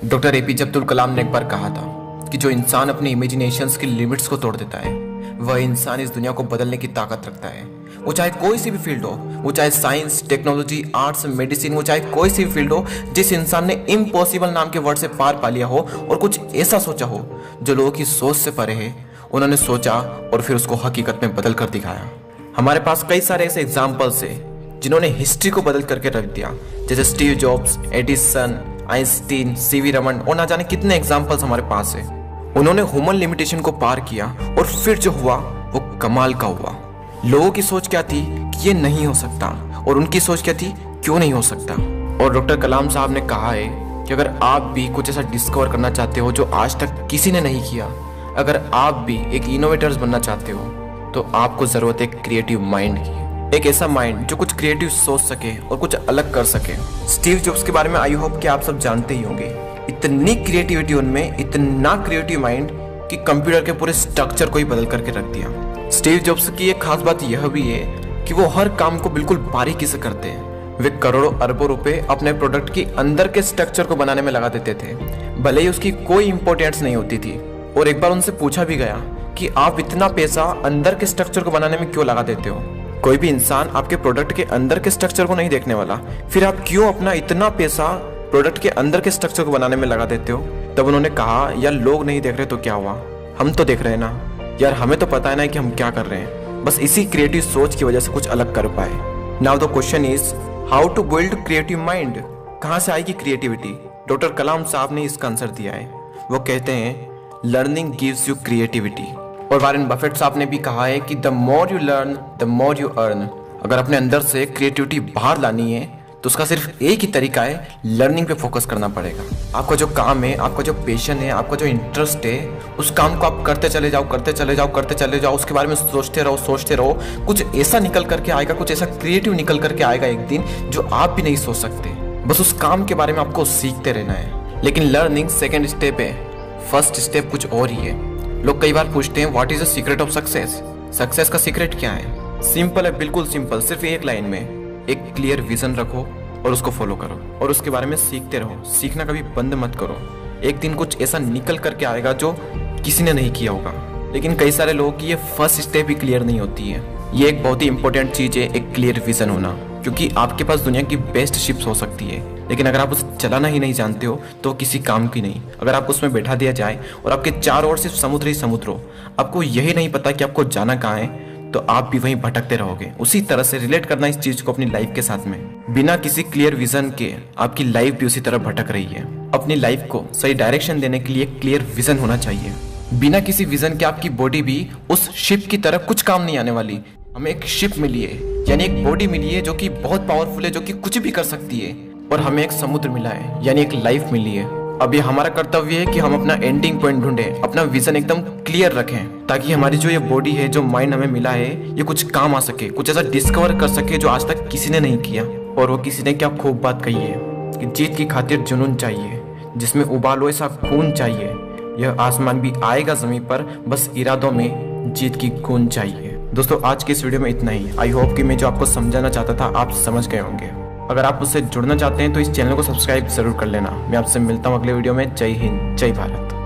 Doctor APJ Abdul Kalam ने एक बार कहा था कि जो इंसान अपनी इमेजिनेशंस की लिमिट्स को तोड़ देता है वह इंसान इस दुनिया को बदलने की ताकत रखता है। वो चाहे कोई सी भी फील्ड हो, वो चाहे साइंस, टेक्नोलॉजी, आर्ट्स, मेडिसिन, वो चाहे कोई सी भी फील्ड हो। जिस इंसान ने इम्पॉसिबल नाम के वर्ड से पार पा लिया हो और कुछ ऐसा सोचा हो जो लोगों की सोच से परे है, उन्होंने सोचा और फिर उसको हकीकत में बदल कर दिखाया। हमारे पास कई सारे ऐसे एग्जाम्पल्स है जिन्होंने हिस्ट्री को बदल करके रख दिया, जैसे Steve jobs, Edison, Einstein, CV Raman और ना जाने कितने एग्जाम्पल्स हमारे पास है। उन्होंने ह्यूमन लिमिटेशन को पार किया और फिर जो हुआ वो कमाल का हुआ। लोगों की सोच क्या थी कि ये नहीं हो सकता और उनकी सोच क्या थी, क्यों नहीं हो सकता। और डॉक्टर कलाम साहब ने कहा है कि अगर आप भी कुछ ऐसा डिस्कवर करना चाहते हो जो आज तक किसी ने नहीं किया, अगर आप भी एक इनोवेटर्स बनना चाहते हो, तो आपको जरूरत है क्रिएटिव माइंड की। एक ऐसा माइंड जो कुछ क्रिएटिव सोच सके और कुछ अलग कर सके। स्टीव जॉब्स के बारे में आई होप कि आप सब जानते ही होंगे। इतनी क्रिएटिविटी उनमें, इतना क्रिएटिव माइंड कि कंप्यूटर के पूरे स्ट्रक्चर को ही बदल करके रख दिया। स्टीव जॉब्स की एक खास बात यह भी है कि वो हर काम को बिल्कुल बारीकी से करते हैं। वे करोड़ों अरबों रुपए अपने प्रोडक्ट के अंदर के स्ट्रक्चर को बनाने में लगा देते थे, भले ही उसकी कोई इंपॉर्टेंस नहीं होती थी। और एक बार उनसे पूछा भी गया कि आप इतना पैसा अंदर के स्ट्रक्चर को बनाने में क्यों लगा देते हो? कोई भी इंसान आपके प्रोडक्ट के अंदर के स्ट्रक्चर को नहीं देखने वाला, फिर आप क्यों अपना इतना पैसा प्रोडक्ट के अंदर के स्ट्रक्चर को बनाने में लगा देते हो? तब उन्होंने कहा, यार लोग नहीं देख रहे तो क्या हुआ, हम तो देख रहे हैं ना यार, हमें तो पता है ना कि हम क्या कर रहे हैं। बस इसी क्रिएटिव सोच की वजह से कुछ अलग कर पाए। Now the question is how to build creative mind. कहाँ से आएगी क्रिएटिविटी? डॉक्टर कलाम साहब ने इसका आंसर दिया है। वो कहते हैं लर्निंग गिव्स यू क्रिएटिविटी। और वॉरेन बफेट साहब ने भी कहा है कि the more you learn the more you earn. अगर अपने अंदर से क्रिएटिविटी बाहर लानी है तो उसका सिर्फ एक ही तरीका है, लर्निंग पे फोकस करना पड़ेगा। आपका जो काम है, आपका जो पैशन है, आपका जो इंटरेस्ट है, उस काम को आप करते चले जाओ, करते चले जाओ, करते चले जाओ। उसके बारे में सोचते रहो, सोचते रहो। कुछ ऐसा निकल करके आएगा, कुछ ऐसा क्रिएटिव निकल करके आएगा एक दिन जो आप भी नहीं सोच सकते। बस उस काम के बारे में आपको सीखते रहना है। लेकिन लर्निंग सेकेंड स्टेप है, फर्स्ट स्टेप कुछ और ही है। लोग कई बार पूछते हैं what is the secret of success. Success का सीक्रेट क्या है? सिंपल है, बिल्कुल सिंपल। सिर्फ एक लाइन में एक क्लियर विजन रखो और उसको फॉलो करो और उसके बारे में सीखते रहो। सीखना कभी बंद मत करो। एक दिन कुछ ऐसा निकल करके आएगा जो किसी ने नहीं किया होगा। लेकिन कई सारे लोगों की ये फर्स्ट स्टेप ही क्लियर नहीं होती है। ये एक बहुत ही इंपॉर्टेंट चीज है, एक क्लियर विजन होना, क्योंकि आपके पास दुनिया की बेस्ट शिप्स हो सकती है, लेकिन अगर आप उसे चलाना ही नहीं जानते हो तो किसी काम की नहीं। अगर आपको उसमें बैठा दिया जाए और आपके चारों ओर सिर्फ समुद्र ही समुद्र हो, आपको यही नहीं पता कि आपको जाना कहाँ है, तो आप भी वहीं भटकते रहोगे। उसी तरह से रिलेट करना इस चीज को अपनी लाइफ के साथ में। बिना किसी क्लियर विजन के आपकी लाइफ भी उसी तरह भटक रही है। अपनी लाइफ को सही डायरेक्शन देने के लिए क्लियर विजन होना चाहिए। बिना किसी विजन के आपकी बॉडी भी उस शिप की तरह कुछ काम नहीं आने वाली। हमें एक शिप मिली है, यानी एक बॉडी मिली है जो कि बहुत पावरफुल है, जो कि कुछ भी कर सकती है। और हमें एक समुद्र मिला है, यानी एक लाइफ मिली है। अब ये हमारा कर्तव्य है कि हम अपना एंडिंग पॉइंट ढूंढें, अपना विजन एकदम क्लियर रखें, ताकि हमारी जो ये बॉडी है, जो माइंड हमें मिला है, ये कुछ काम आ सके, कुछ ऐसा डिस्कवर कर सके जो आज तक किसी ने नहीं किया। और वो किसी ने क्या खूब बात कही है कि जीत की खातिर जुनून चाहिए, जिसमें उबाल हो ऐसा खून चाहिए। यह आसमान भी आएगा जमीन पर, बस इरादों में जीत की गूंज चाहिए। दोस्तों, आज की इस वीडियो में इतना ही। आई होप कि मैं जो आपको समझाना चाहता था आप समझ गए होंगे। अगर आप उससे जुड़ना चाहते हैं तो इस चैनल को सब्सक्राइब जरूर कर लेना। मैं आपसे मिलता हूँ अगले वीडियो में। जय हिंद, जय भारत।